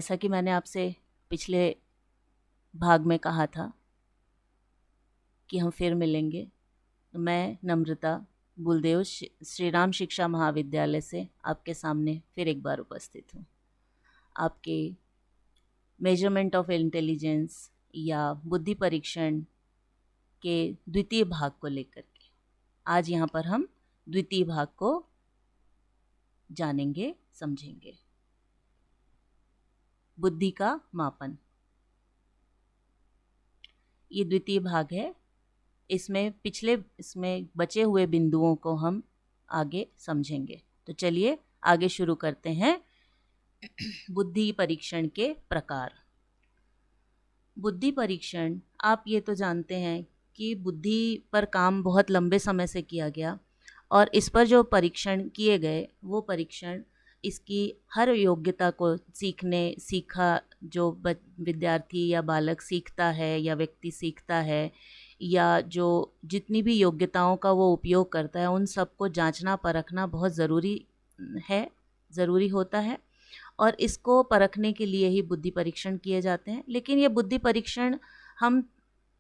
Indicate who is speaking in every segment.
Speaker 1: जैसा कि मैंने आपसे पिछले भाग में कहा था कि हम फिर मिलेंगे, तो मैं नम्रता बुलदेव श्री राम शिक्षा महाविद्यालय से आपके सामने फिर एक बार उपस्थित हूँ, आपके मेजरमेंट ऑफ इंटेलिजेंस या बुद्धि परीक्षण के द्वितीय भाग को लेकर के। आज यहाँ पर हम द्वितीय भाग को जानेंगे, समझेंगे। बुद्धि का मापन, ये द्वितीय भाग है। इसमें बचे हुए बिंदुओं को हम आगे समझेंगे। तो चलिए आगे शुरू करते हैं। बुद्धि परीक्षण के प्रकार। बुद्धि परीक्षण, आप ये तो जानते हैं कि बुद्धि पर काम बहुत लंबे समय से किया गया और इस पर जो परीक्षण किए गए वो परीक्षण इसकी हर योग्यता को सीखा जो विद्यार्थी या बालक सीखता है या व्यक्ति सीखता है या जो जितनी भी योग्यताओं का वो उपयोग करता है, उन सबको जांचना परखना बहुत ज़रूरी होता है और इसको परखने के लिए ही बुद्धि परीक्षण किए जाते हैं। लेकिन ये बुद्धि परीक्षण, हम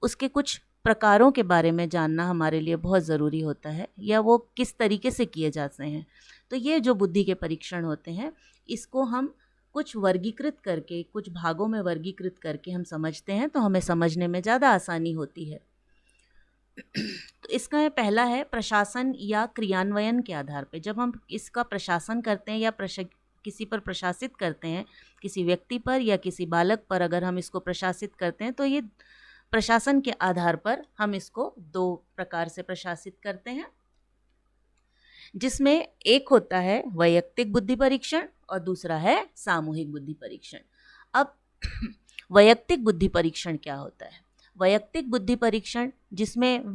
Speaker 1: उसके कुछ प्रकारों के बारे में जानना हमारे लिए बहुत ज़रूरी होता है, या वो किस तरीके से किए जाते हैं। तो ये जो बुद्धि के परीक्षण होते हैं, इसको हम कुछ वर्गीकृत करके, कुछ भागों में वर्गीकृत करके हम समझते हैं, तो हमें समझने में ज़्यादा आसानी होती है। तो इसका पहला है प्रशासन या क्रियान्वयन के आधार पे। जब हम इसका प्रशासन करते हैं या किसी पर प्रशासित करते हैं, किसी व्यक्ति पर या किसी बालक पर अगर हम इसको प्रशासित करते हैं, तो ये प्रशासन के आधार पर हम इसको दो प्रकार से प्रशासित करते हैं, जिसमें एक होता है वैयक्तिक बुद्धि परीक्षण और दूसरा है सामूहिक बुद्धि परीक्षण। अब वैयक्तिक बुद्धि परीक्षण क्या होता है? वैयक्तिक बुद्धि परीक्षण जिसमें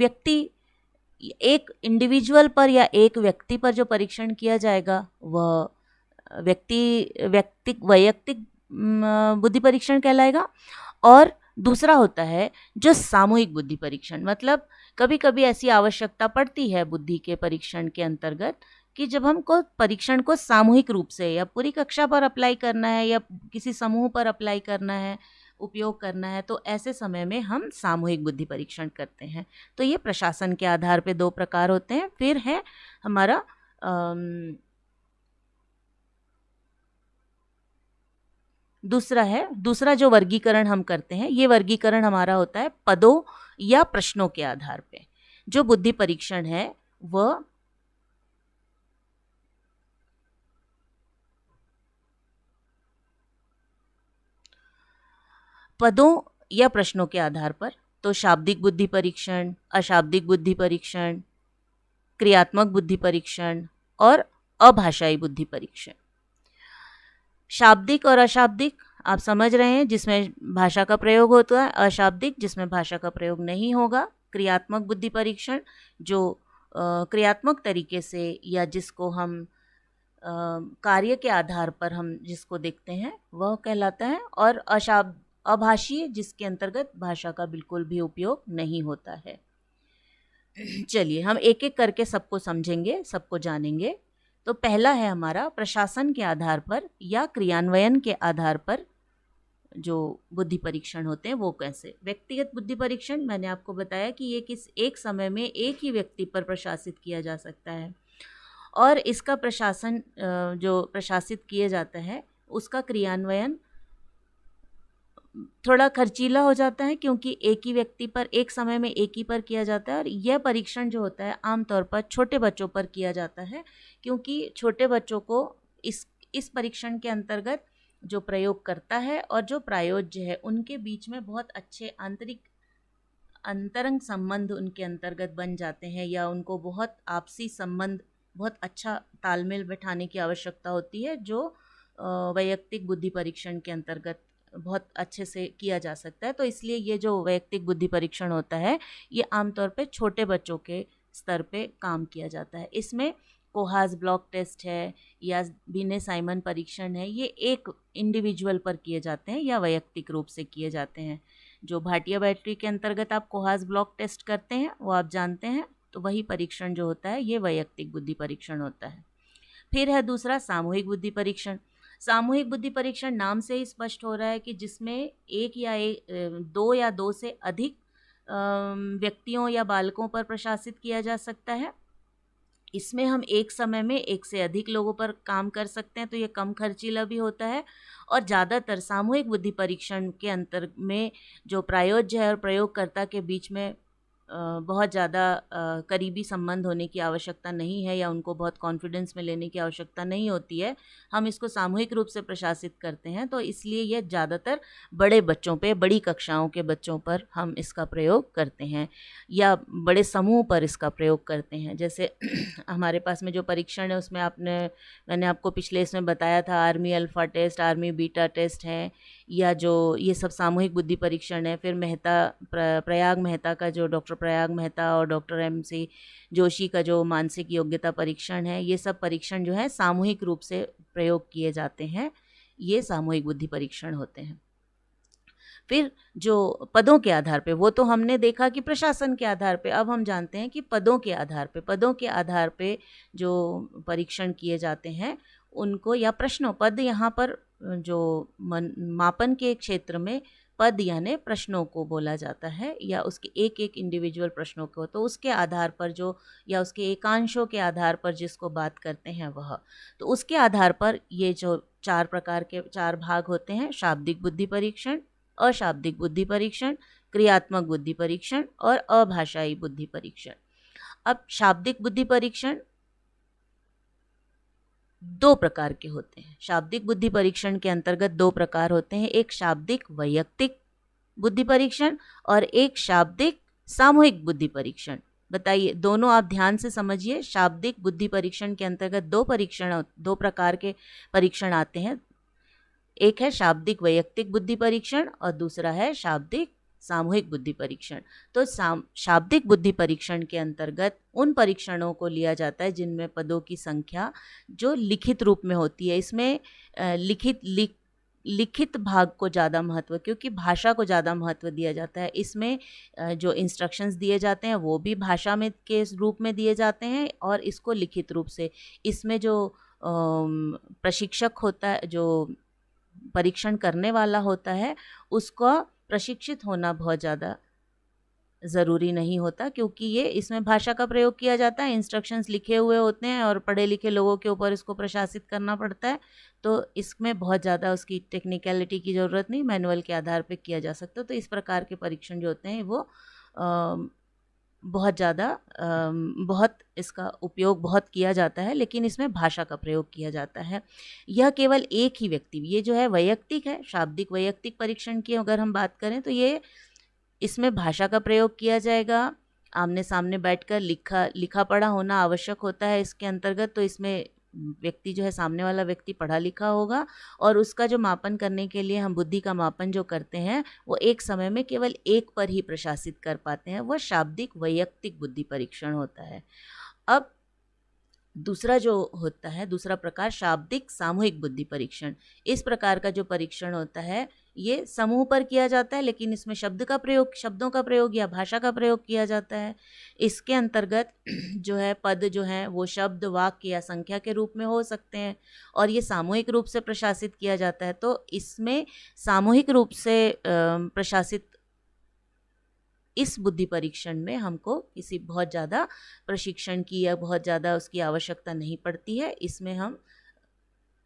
Speaker 1: एक इंडिविजुअल पर या एक व्यक्ति पर जो परीक्षण किया जाएगा वह वैयक्तिक बुद्धि परीक्षण कहलाएगा। और दूसरा होता है जो सामूहिक बुद्धि परीक्षण। मतलब कभी कभी ऐसी आवश्यकता पड़ती है बुद्धि के परीक्षण के अंतर्गत कि जब हमको परीक्षण को सामूहिक रूप से या पूरी कक्षा पर अप्लाई करना है या किसी समूह पर अप्लाई करना है, उपयोग करना है, तो ऐसे समय में हम सामूहिक बुद्धि परीक्षण करते हैं। तो ये प्रशासन के आधार पे दो प्रकार होते हैं। फिर है हमारा दूसरा जो वर्गीकरण हम करते हैं, ये वर्गीकरण हमारा होता है पदों या प्रश्नों के आधार पे। जो बुद्धि परीक्षण है वह पदों या प्रश्नों के आधार पर, तो शाब्दिक बुद्धि परीक्षण, अशाब्दिक बुद्धि परीक्षण, क्रियात्मक बुद्धि परीक्षण और अभाषाई बुद्धि परीक्षण। शाब्दिक और अशाब्दिक आप समझ रहे हैं, जिसमें भाषा का प्रयोग होता है। अशाब्दिक जिसमें भाषा का प्रयोग नहीं होगा। क्रियात्मक बुद्धि परीक्षण जो क्रियात्मक तरीके से या जिसको हम कार्य के आधार पर हम जिसको देखते हैं वह कहलाता है। और अभाषीय जिसके अंतर्गत भाषा का बिल्कुल भी उपयोग नहीं होता है। चलिए हम एक एक करके सबको समझेंगे, सबको जानेंगे। तो पहला है हमारा प्रशासन के आधार पर या क्रियान्वयन के आधार पर जो बुद्धि परीक्षण होते हैं वो कैसे। व्यक्तिगत बुद्धि परीक्षण, मैंने आपको बताया कि ये एक समय में एक ही व्यक्ति पर प्रशासित किया जा सकता है और इसका प्रशासन जो प्रशासित किया जाता है उसका क्रियान्वयन थोड़ा खर्चीला हो जाता है, क्योंकि एक ही व्यक्ति पर एक समय में एक ही पर किया जाता है। और यह परीक्षण जो होता है आमतौर पर छोटे बच्चों पर किया जाता है, क्योंकि छोटे बच्चों को इस परीक्षण के अंतर्गत जो प्रयोग करता है और जो प्रायोज्य है उनके बीच में बहुत अच्छे अंतरंग संबंध उनके अंतर्गत बन जाते हैं, या उनको बहुत आपसी संबंध, बहुत अच्छा तालमेल बैठाने की आवश्यकता होती है, जो वैयक्तिक बुद्धि परीक्षण के अंतर्गत बहुत अच्छे से किया जा सकता है। तो इसलिए ये जो वैयक्तिक बुद्धि परीक्षण होता है ये आमतौर पे छोटे बच्चों के स्तर पे काम किया जाता है। इसमें कोहास ब्लॉक टेस्ट है या बिने साइमन परीक्षण है, ये एक इंडिविजुअल पर किए जाते हैं या वैयक्तिक रूप से किए जाते हैं। जो भाटिया बैटरी के अंतर्गत आप कोहास ब्लॉक टेस्ट करते हैं वो आप जानते हैं, तो वही परीक्षण जो होता है ये वैयक्तिक बुद्धि परीक्षण होता है। फिर है दूसरा सामूहिक बुद्धि परीक्षण। सामूहिक बुद्धि परीक्षण नाम से ही स्पष्ट हो रहा है कि जिसमें दो या दो से अधिक व्यक्तियों या बालकों पर प्रशासित किया जा सकता है। इसमें हम एक समय में एक से अधिक लोगों पर काम कर सकते हैं, तो ये कम खर्चीला भी होता है। और ज़्यादातर सामूहिक बुद्धि परीक्षण के अंतर में जो प्रायोज्य है और प्रयोगकर्ता के बीच में बहुत ज़्यादा करीबी संबंध होने की आवश्यकता नहीं है, या उनको बहुत कॉन्फिडेंस में लेने की आवश्यकता नहीं होती है। हम इसको सामूहिक रूप से प्रशासित करते हैं, तो इसलिए यह ज़्यादातर बड़े बच्चों पे, बड़ी कक्षाओं के बच्चों पर हम इसका प्रयोग करते हैं, या बड़े समूह पर इसका प्रयोग करते हैं। जैसे हमारे पास में जो परीक्षण है उसमें मैंने आपको पिछले इसमें बताया था, army alpha test, army beta test है, या जो ये सब सामूहिक बुद्धि परीक्षण है। फिर प्रयाग मेहता का जो डॉक्टर प्रयाग मेहता और डॉक्टर MC जोशी का जो मानसिक योग्यता परीक्षण है, ये सब परीक्षण जो है सामूहिक रूप से प्रयोग किए जाते हैं। ये सामूहिक बुद्धि परीक्षण होते हैं। फिर जो पदों के आधार पे, वो तो हमने देखा कि प्रशासन के आधार पे, अब हम जानते हैं कि पदों के आधार पे जो परीक्षण किए जाते हैं उनको, या प्रश्नों, पद यहाँ पर जो मापन के क्षेत्र में पद यानी प्रश्नों को बोला जाता है, या उसके एक एक इंडिविजुअल प्रश्नों को, तो उसके आधार पर जो, या उसके एकांशों के आधार पर जिसको बात करते हैं वह, तो उसके आधार पर ये जो 4 भाग होते हैं: शाब्दिक बुद्धि परीक्षण, अशाब्दिक बुद्धि परीक्षण, क्रियात्मक बुद्धि परीक्षण और अभाषाई बुद्धि परीक्षण। अब शाब्दिक बुद्धि परीक्षण 2 प्रकार के होते हैं। शाब्दिक बुद्धि परीक्षण के अंतर्गत 2 प्रकार होते हैं, एक शाब्दिक वैयक्तिक बुद्धि परीक्षण और एक शाब्दिक सामूहिक बुद्धि परीक्षण। बताइए, दोनों आप ध्यान से समझिए। शाब्दिक बुद्धि परीक्षण के अंतर्गत 2 प्रकार के परीक्षण आते हैं। एक है शाब्दिक वैयक्तिक बुद्धि परीक्षण और दूसरा है शाब्दिक सामूहिक बुद्धि परीक्षण। तो शाब्दिक बुद्धि परीक्षण के अंतर्गत उन परीक्षणों को लिया जाता है जिनमें पदों की संख्या जो लिखित रूप में होती है। इसमें लिखित भाग को ज़्यादा महत्व, क्योंकि भाषा को ज़्यादा महत्व दिया जाता है। इसमें जो इंस्ट्रक्शंस दिए जाते हैं वो भी भाषा में के रूप में दिए जाते हैं, और इसको लिखित रूप से। इसमें जो प्रशिक्षक होता है, जो परीक्षण करने वाला होता है, उसका प्रशिक्षित होना बहुत ज़्यादा ज़रूरी नहीं होता, क्योंकि ये इसमें भाषा का प्रयोग किया जाता है, इंस्ट्रक्शंस लिखे हुए होते हैं और पढ़े लिखे लोगों के ऊपर इसको प्रशासित करना पड़ता है। तो इसमें बहुत ज़्यादा उसकी टेक्निकलिटी की ज़रूरत नहीं, मैनुअल के आधार पे किया जा सकता है। तो इस प्रकार के परीक्षण जो होते हैं वो बहुत इसका उपयोग बहुत किया जाता है, लेकिन इसमें भाषा का प्रयोग किया जाता है। यह केवल एक ही व्यक्ति, ये जो है वैयक्तिक है, शाब्दिक वैयक्तिक परीक्षण की अगर हम बात करें तो ये, इसमें भाषा का प्रयोग किया जाएगा, आमने सामने बैठकर लिखा पढ़ा होना आवश्यक होता है इसके अंतर्गत। तो इसमें व्यक्ति जो है, सामने वाला व्यक्ति पढ़ा लिखा होगा, और उसका जो मापन करने के लिए हम बुद्धि का मापन जो करते हैं वो एक समय में केवल एक पर ही प्रशासित कर पाते हैं, वह शाब्दिक वैयक्तिक बुद्धि परीक्षण होता है। अब दूसरा जो होता है, दूसरा प्रकार शाब्दिक सामूहिक बुद्धि परीक्षण। इस प्रकार का जो परीक्षण होता है ये समूह पर किया जाता है, लेकिन इसमें शब्दों का प्रयोग या भाषा का प्रयोग किया जाता है। इसके अंतर्गत जो है पद जो है वो शब्द, वाक्य या संख्या के रूप में हो सकते हैं, और ये सामूहिक रूप से प्रशासित किया जाता है। तो इसमें सामूहिक रूप से प्रशासित इस बुद्धि परीक्षण में हमको किसी बहुत ज़्यादा प्रशिक्षण की या बहुत ज़्यादा उसकी आवश्यकता नहीं पड़ती है। इसमें हम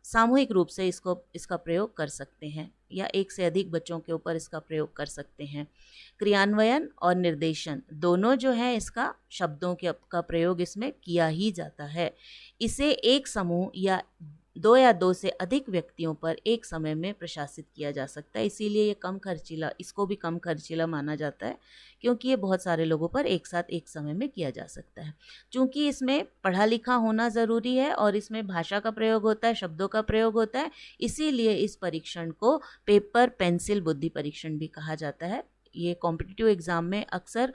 Speaker 1: सामूहिक रूप से इसका प्रयोग कर सकते हैं, या एक से अधिक बच्चों के ऊपर इसका प्रयोग कर सकते हैं। क्रियान्वयन और निर्देशन दोनों जो है, इसका शब्दों का प्रयोग इसमें किया ही जाता है। इसे एक समूह या 2 या 2 से अधिक व्यक्तियों पर एक समय में प्रशासित किया जा सकता है। इसीलिए ये इसको भी कम खर्चीला माना जाता है, क्योंकि ये बहुत सारे लोगों पर एक साथ एक समय में किया जा सकता है। चूँकि इसमें पढ़ा लिखा होना ज़रूरी है और इसमें भाषा का प्रयोग होता है, शब्दों का प्रयोग होता है, इसीलिए इस परीक्षण को पेपर पेंसिल बुद्धि परीक्षण भी कहा जाता है। ये कॉम्पिटिटिव एग्ज़ाम में अक्सर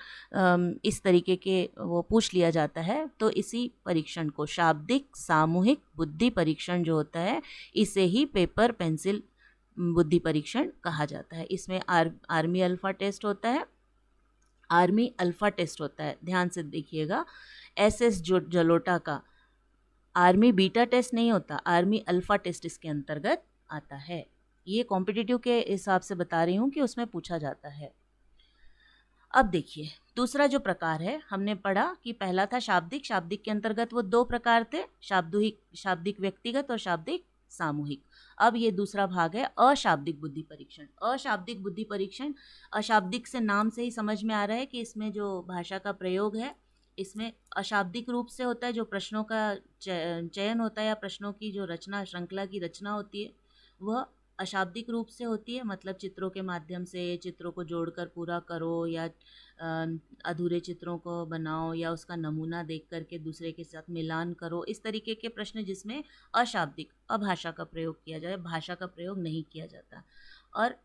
Speaker 1: इस तरीके के वो पूछ लिया जाता है। तो इसी परीक्षण को शाब्दिक सामूहिक बुद्धि परीक्षण जो होता है, इसे ही पेपर पेंसिल बुद्धि परीक्षण कहा जाता है। इसमें आर्मी अल्फ़ा टेस्ट होता है, ध्यान से देखिएगा। SS जलोटा का आर्मी बीटा टेस्ट नहीं होता, आर्मी अल्फ़ा टेस्ट इसके अंतर्गत आता है। ये कॉम्पिटिटिव के हिसाब से बता रही हूँ कि उसमें पूछा जाता है। अब देखिए दूसरा जो प्रकार है, हमने पढ़ा कि पहला था शाब्दिक। शाब्दिक के अंतर्गत वो 2 प्रकार थे, शाब्दिक व्यक्तिगत और शाब्दिक सामूहिक। अब ये दूसरा भाग है अशाब्दिक बुद्धि परीक्षण। अशाब्दिक बुद्धि परीक्षण, अशाब्दिक से नाम से ही समझ में आ रहा है कि इसमें जो भाषा का प्रयोग है इसमें अशाब्दिक रूप से होता है। जो प्रश्नों का चयन होता है या प्रश्नों की जो रचना, श्रृंखला की रचना होती है वह अशाब्दिक रूप से होती है। मतलब चित्रों के माध्यम से चित्रों को जोड़कर पूरा करो, या अधूरे चित्रों को बनाओ, या उसका नमूना देख करके दूसरे के साथ मिलान करो। इस तरीके के प्रश्न जिसमें अशाब्दिक, अभाषा का प्रयोग किया जाए, भाषा का प्रयोग नहीं किया जाता। और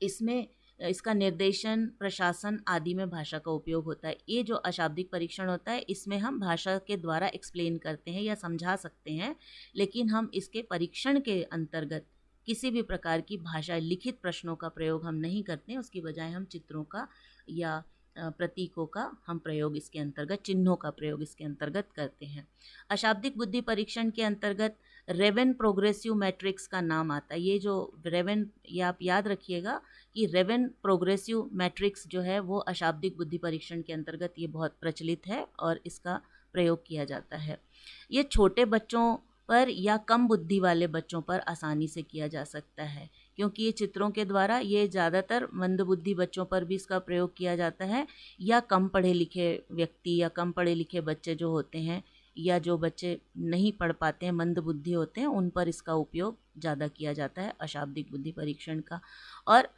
Speaker 1: इसमें इसका निर्देशन, प्रशासन आदि में भाषा का उपयोग होता है। ये जो अशाब्दिक परीक्षण होता है इसमें हम भाषा के द्वारा एक्सप्लेन करते हैं या समझा सकते हैं, लेकिन हम इसके परीक्षण के अंतर्गत किसी भी प्रकार की भाषा लिखित प्रश्नों का प्रयोग हम नहीं करते हैं। उसकी बजाय हम चित्रों का या प्रतीकों का हम प्रयोग इसके अंतर्गत, चिन्हों का प्रयोग इसके अंतर्गत करते हैं। अशाब्दिक बुद्धि परीक्षण के अंतर्गत रेवेन प्रोग्रेसिव मैट्रिक्स का नाम आता है। ये जो रेवेन, ये आप याद रखिएगा कि रेवेन प्रोग्रेसिव मैट्रिक्स जो है वो अशाब्दिक बुद्धि परीक्षण के अंतर्गत ये बहुत प्रचलित है और इसका प्रयोग किया जाता है। ये छोटे बच्चों पर या कम बुद्धि वाले बच्चों पर आसानी से किया जा सकता है, क्योंकि ये चित्रों के द्वारा, ये ज़्यादातर मंदबुद्धि बच्चों पर भी इसका प्रयोग किया जाता है, या कम पढ़े लिखे व्यक्ति या कम पढ़े लिखे बच्चे जो होते हैं, या जो बच्चे नहीं पढ़ पाते हैं, मंदबुद्धि होते हैं, उन पर इसका उपयोग ज़्यादा किया जाता है अशाब्दिक बुद्धि परीक्षण का। और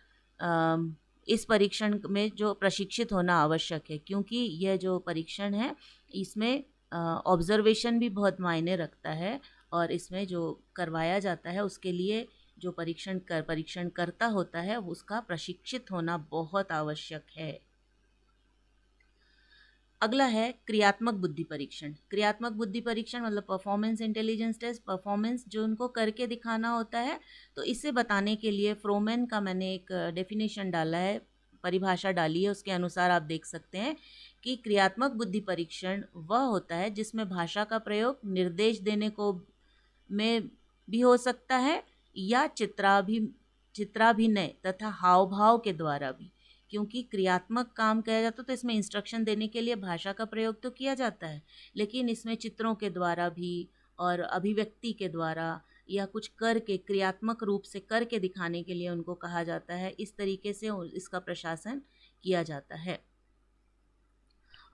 Speaker 1: इस परीक्षण में जो प्रशिक्षित होना आवश्यक है, क्योंकि यह जो परीक्षण है इसमें ऑब्जर्वेशन भी बहुत मायने रखता है, और इसमें जो करवाया जाता है उसके लिए जो परीक्षण करता होता है उसका प्रशिक्षित होना बहुत आवश्यक है। अगला है क्रियात्मक बुद्धि परीक्षण। क्रियात्मक बुद्धि परीक्षण मतलब परफॉर्मेंस इंटेलिजेंस टेस्ट, परफॉर्मेंस जो उनको करके दिखाना होता है। तो इसे बताने के लिए फ्रोमेन का मैंने एक डेफिनेशन डाला है, परिभाषा डाली है, उसके अनुसार आप देख सकते हैं कि क्रियात्मक बुद्धि परीक्षण वह होता है जिसमें भाषा का प्रयोग निर्देश देने को में भी हो सकता है, या चित्राभिनय तथा हाव भाव के द्वारा भी। क्योंकि क्रियात्मक काम किया जाता है तो इसमें इंस्ट्रक्शन देने के लिए भाषा का प्रयोग तो किया जाता है, लेकिन इसमें चित्रों के द्वारा भी और अभिव्यक्ति के द्वारा या कुछ करके, क्रियात्मक रूप से करके दिखाने के लिए उनको कहा जाता है। इस तरीके से इसका प्रशासन किया जाता है।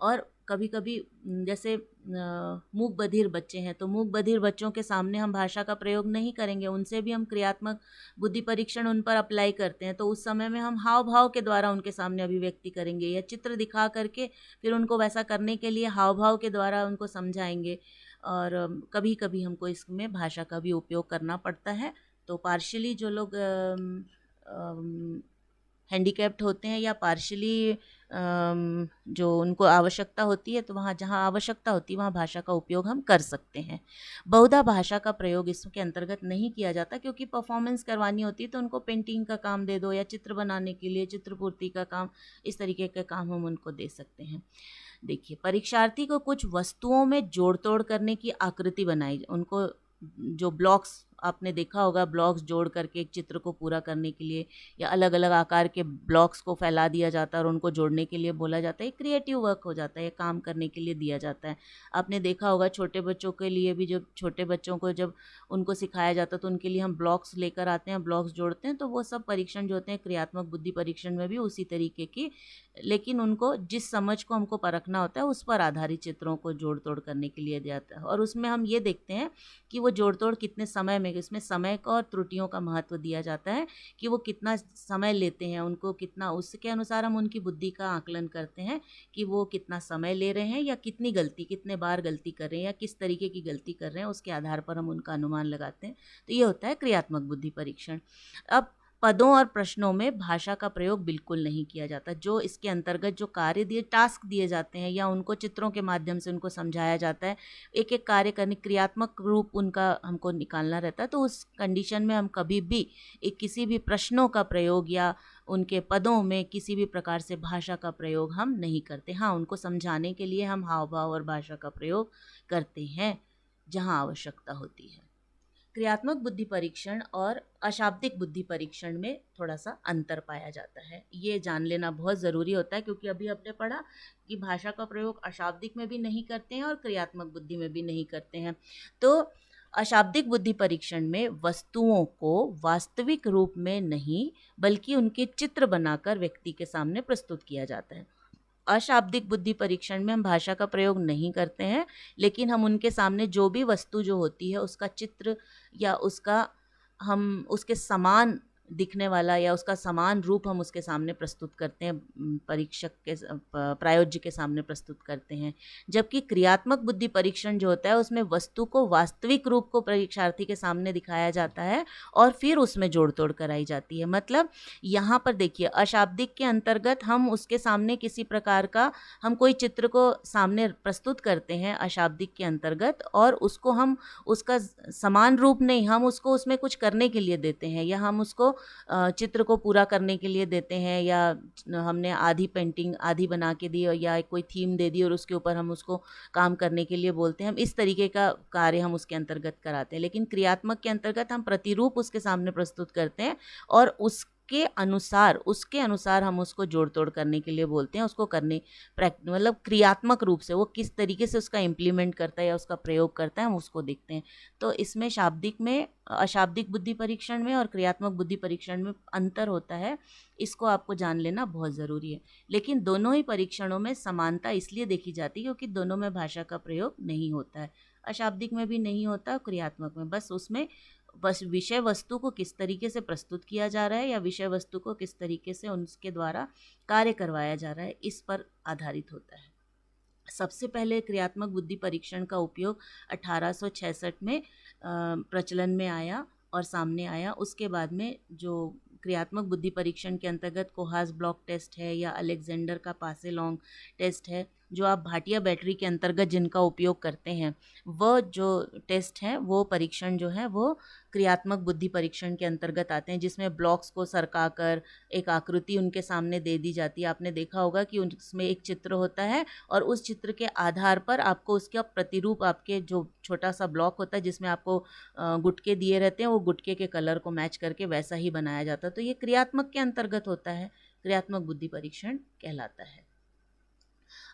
Speaker 1: और कभी कभी जैसे मूक बधिर बच्चे हैं, तो मूक बधिर बच्चों के सामने हम भाषा का प्रयोग नहीं करेंगे, उनसे भी हम क्रियात्मक बुद्धि परीक्षण उन पर अप्लाई करते हैं। तो उस समय में हम हाव भाव के द्वारा उनके सामने अभिव्यक्ति करेंगे, या चित्र दिखा करके फिर उनको वैसा करने के लिए हाव भाव के द्वारा उनको समझाएंगे। और कभी कभी हमको इसमें भाषा का भी उपयोग करना पड़ता है। तो पार्शियली जो लोग हैंडीकैप्ड होते हैं या पार्शियली जो उनको आवश्यकता होती है, तो वहाँ जहाँ आवश्यकता होती है वहाँ भाषा का उपयोग हम कर सकते हैं। बहुधा भाषा का प्रयोग इसके अंतर्गत नहीं किया जाता, क्योंकि परफॉर्मेंस करवानी होती है तो उनको पेंटिंग का काम दे दो, या चित्र बनाने के लिए चित्रपूर्ति का काम, इस तरीके के काम हम उनको दे सकते हैं। देखिए, परीक्षार्थी को कुछ वस्तुओं में जोड़ तोड़ करने की आकृति बनाई, उनको जो ब्लॉक्स आपने देखा होगा, ब्लॉक्स जोड़ करके एक चित्र को पूरा करने के लिए, या अलग अलग आकार के ब्लॉक्स को फैला दिया जाता है और उनको जोड़ने के लिए बोला जाता है। क्रिएटिव वर्क हो जाता है, काम करने के लिए दिया जाता है। आपने देखा होगा छोटे बच्चों के लिए भी, जब छोटे बच्चों को जब उनको सिखाया जाता है तो उनके लिए हम ब्लॉक्स लेकर आते हैं, ब्लॉक्स जोड़ते हैं। तो वो सब परीक्षण जो होते हैं क्रियात्मक बुद्धि परीक्षण में भी उसी तरीके की, लेकिन उनको जिस समझ को हमको परखना होता है उस पर आधारित चित्रों को जोड़ तोड़ करने के लिए दिया जाता है। और उसमें हम ये देखते हैं कि वो जोड़ तोड़ कितने समय में, इसमें समय का और त्रुटियों का महत्व दिया जाता है कि वो कितना समय लेते हैं, उनको कितना, उसके अनुसार हम उनकी बुद्धि का आकलन करते हैं कि वो कितना समय ले रहे हैं, या कितनी गलती, कितने बार गलती कर रहे हैं, या किस तरीके की गलती कर रहे हैं, उसके आधार पर हम उनका अनुमान लगाते हैं। तो ये होता है क्रियात्मक बुद्धि परीक्षण। अब पदों और प्रश्नों में भाषा का प्रयोग बिल्कुल नहीं किया जाता। जो इसके अंतर्गत जो कार्य दिए, टास्क दिए जाते हैं, या उनको चित्रों के माध्यम से उनको समझाया जाता है, एक एक कार्य करने, क्रियात्मक रूप उनका हमको निकालना रहता है। तो उस कंडीशन में हम कभी भी किसी भी प्रश्नों का प्रयोग या उनके पदों में किसी भी प्रकार से भाषा का प्रयोग हम नहीं करते। हाँ, उनको समझाने के लिए हम हाव भाव और भाषा का प्रयोग करते हैं। जहाँ आवश्यकता होती है। क्रियात्मक बुद्धि परीक्षण और अशाब्दिक बुद्धि परीक्षण में थोड़ा सा अंतर पाया जाता है। ये जान लेना बहुत ज़रूरी होता है, क्योंकि अभी आपने पढ़ा कि भाषा का प्रयोग अशाब्दिक में भी नहीं करते हैं और क्रियात्मक बुद्धि में भी नहीं करते हैं। तो अशाब्दिक बुद्धि परीक्षण में वस्तुओं को वास्तविक रूप में नहीं बल्कि उनके चित्र बनाकर व्यक्ति के सामने प्रस्तुत किया जाता है। अशाब्दिक बुद्धि परीक्षण में हम भाषा का प्रयोग नहीं करते हैं, लेकिन हम उनके सामने जो भी वस्तु जो होती है उसका चित्र या उसका हम उसके समान दिखने वाला या उसका समान रूप हम उसके सामने प्रस्तुत करते हैं, परीक्षक के प्रायोज्य के सामने प्रस्तुत करते हैं। जबकि क्रियात्मक बुद्धि परीक्षण जो होता है उसमें वस्तु को वास्तविक रूप को परीक्षार्थी के सामने दिखाया जाता है और फिर उसमें जोड़ तोड़ कराई जाती है। मतलब यहाँ पर देखिए, अशाब्दिक के अंतर्गत हम उसके सामने किसी प्रकार का हम कोई चित्र को सामने प्रस्तुत करते हैं अशाब्दिक के अंतर्गत, और उसको हम उसका समान रूप नहीं, हम उसको उसमें कुछ करने के लिए देते हैं, या हम उसको चित्र को पूरा करने के लिए देते हैं, या हमने आधी पेंटिंग आधी बना के दी या कोई थीम दे दी और उसके ऊपर हम उसको काम करने के लिए बोलते हैं। हम इस तरीके का कार्य हम उसके अंतर्गत कराते हैं। लेकिन क्रियात्मक के अंतर्गत हम प्रतिरूप उसके सामने प्रस्तुत करते हैं और उसके अनुसार हम उसको जोड़ तोड़ करने के लिए बोलते हैं, उसको करने मतलब क्रियात्मक रूप से वो किस तरीके से उसका इम्प्लीमेंट करता है या उसका प्रयोग करता है, हम उसको देखते हैं। तो इसमें शाब्दिक में, अशाब्दिक बुद्धि परीक्षण में और क्रियात्मक बुद्धि परीक्षण में अंतर होता है। इसको आपको जान लेना बहुत ज़रूरी है। लेकिन दोनों ही परीक्षणों में समानता इसलिए देखी जाती है क्योंकि दोनों में भाषा का प्रयोग नहीं होता है। अशाब्दिक में भी नहीं होता, क्रियात्मक में बस उसमें बस विषय वस्तु को किस तरीके से प्रस्तुत किया जा रहा है या विषय वस्तु को किस तरीके से उनके द्वारा कार्य करवाया जा रहा है, इस पर आधारित होता है। सबसे पहले क्रियात्मक बुद्धि परीक्षण का उपयोग 1866 में प्रचलन में आया और सामने आया। उसके बाद में जो क्रियात्मक बुद्धि परीक्षण के अंतर्गत कोहास ब्लॉक टेस्ट है या अलेक्जेंडर का पासेलोंग टेस्ट है, जो आप भाटिया बैटरी के अंतर्गत जिनका उपयोग करते हैं, वह जो टेस्ट है, वो परीक्षण जो है वो क्रियात्मक बुद्धि परीक्षण के अंतर्गत आते हैं, जिसमें ब्लॉक्स को सरकाकर एक आकृति उनके सामने दे दी जाती है। आपने देखा होगा कि उसमें एक चित्र होता है और उस चित्र के आधार पर आपको उसका प्रतिरूप, आपके जो छोटा सा ब्लॉक होता है जिसमें आपको गुटके दिए रहते हैं, वो गुटके के कलर को मैच करके वैसा ही बनाया जाता है। तो ये क्रियात्मक के अंतर्गत होता है, क्रियात्मक बुद्धि परीक्षण कहलाता है।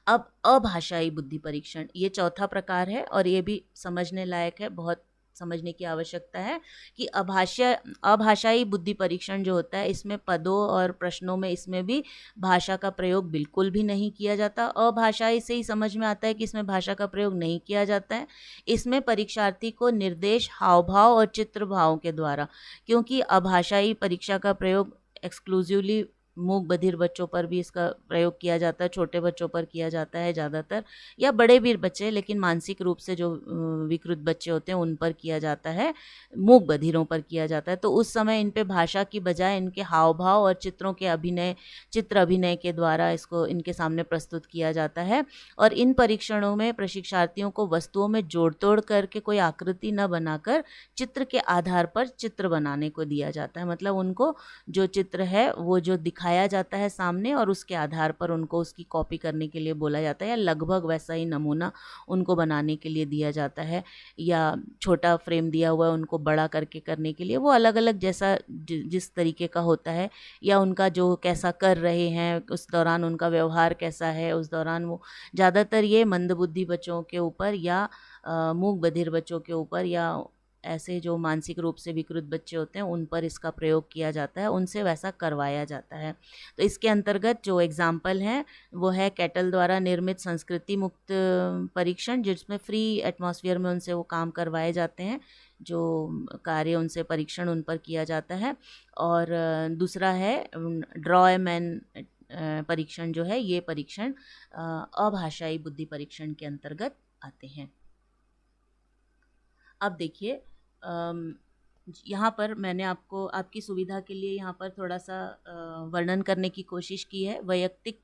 Speaker 1: अब अभाषाई बुद्धि परीक्षण, ये चौथा प्रकार है और ये भी समझने लायक है, बहुत समझने की आवश्यकता है कि अभाषाई बुद्धि परीक्षण जो होता है, इसमें पदों और प्रश्नों में इसमें भी भाषा का प्रयोग बिल्कुल भी नहीं किया जाता। अभाषाई से ही समझ में आता है कि इसमें भाषा का प्रयोग नहीं किया जाता है। इसमें परीक्षार्थी को निर्देश हाव भाव और चित्र भाव के द्वारा, क्योंकि अभाषाई परीक्षा का प्रयोग एक्सक्लूसिवली मूक बधिर बच्चों पर भी इसका प्रयोग किया जाता है, छोटे बच्चों पर किया जाता है ज़्यादातर, या बड़े भी बच्चे लेकिन मानसिक रूप से जो विकृत बच्चे होते हैं उन पर किया जाता है, मूक बधिरों पर किया जाता है। तो उस समय इन पे भाषा की बजाय इनके हाव भाव और चित्रों के चित्र अभिनय के द्वारा इसको इनके सामने प्रस्तुत किया जाता है। और इन परीक्षणों में प्रशिक्षार्थियों को वस्तुओं में जोड़ तोड़ करके कोई आकृति न बनाकर चित्र के आधार पर चित्र बनाने को दिया जाता है। मतलब उनको जो चित्र है वो जो दिखाया जाता है सामने और उसके आधार पर उनको उसकी कॉपी करने के लिए बोला जाता है, या लगभग वैसा ही नमूना उनको बनाने के लिए दिया जाता है, या छोटा फ्रेम दिया हुआ है उनको बड़ा करके करने के लिए, वो अलग अलग जैसा जिस तरीके का होता है, या उनका जो कैसा कर रहे हैं उस दौरान उनका व्यवहार कैसा है उस दौरान, वो ज़्यादातर ये मंदबुद्धि बच्चों के ऊपर या मूक बधिर बच्चों के ऊपर या ऐसे जो मानसिक रूप से विकृत बच्चे होते हैं उन पर इसका प्रयोग किया जाता है, उनसे वैसा करवाया जाता है। तो इसके अंतर्गत जो एग्जाम्पल हैं वो है कैटल द्वारा निर्मित संस्कृति मुक्त परीक्षण, जिसमें फ्री एटमॉस्फेयर में उनसे वो काम करवाए जाते हैं, जो कार्य उनसे परीक्षण उन पर किया जाता है। और दूसरा है ड्रॉ ए मैन परीक्षण, जो है ये परीक्षण अभाषाई बुद्धि परीक्षण के अंतर्गत आते हैं। अब देखिए, यहाँ पर मैंने आपको आपकी सुविधा के लिए यहाँ पर थोड़ा सा वर्णन करने की कोशिश की है वैयक्तिक